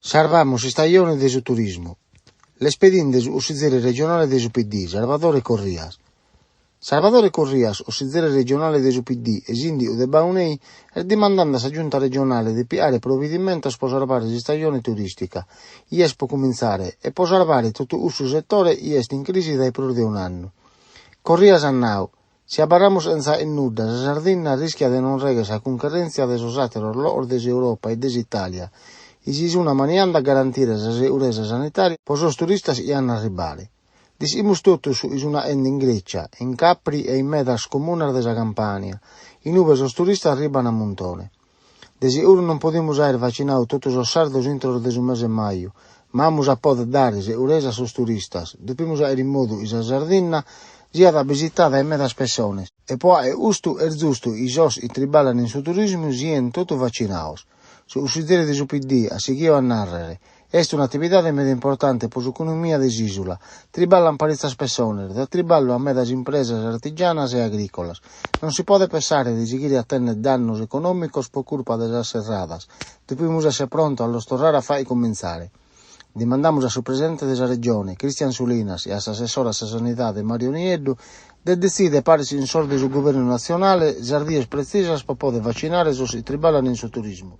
Salvamos stagione de su turismo. L'espediente usizzere regionale de su PD, Salvatore Corrias. Salvatore Corrias, usizzere regionale de su PD e sindaco de Baunei, è demandando a giunta regionale di piare provvedimento per salvare la stagione turistica. Ies può cominciare e può salvare tutto questo settore ies in crisi dai più di un anno. Corrias annau. Se abbarramos senza nuda, la Sardegna rischia di non reggere la concorrenza dei altri orloghi d'Europa e dell'Italia. E si una maniera a garantire la sicurezza sanitaria per i turisti che hanno arrivare. Diciamo tutto su una ende in Grecia, in Capri e in metas comuni della Campania, in cui i turisti arrivano a montone. De sicuro non possiamo aver vaccinato tutti i sardos entro il mese di maggio, ma abbiamo a poter dare sicurezza ai turisti. Dobbiamo avere in modo che la Sardegna sia da visitare da metas persone. E poi è giusto e giusto che i triballano in su turismo siano tutti vaccinati. Su usizzere di su PD, a seguire a narrare. È un'attività molto importante per l'economia dell'isola. Triballan per queste persone, da triballo a medas imprese artigiane e agricole. Non si può pensare di seguire a tenere danni economici per colpa delle serradas. Dobbiamo essere pronti allo storare a fare cominciare. Demandamos a su presidente della regione, Cristian Sulinas, e a assessore a sanità Mario Nieddu, de decide parisi in soldi sul governo nazionale, giardini precisas per poter vaccinare i triballani in su turismo.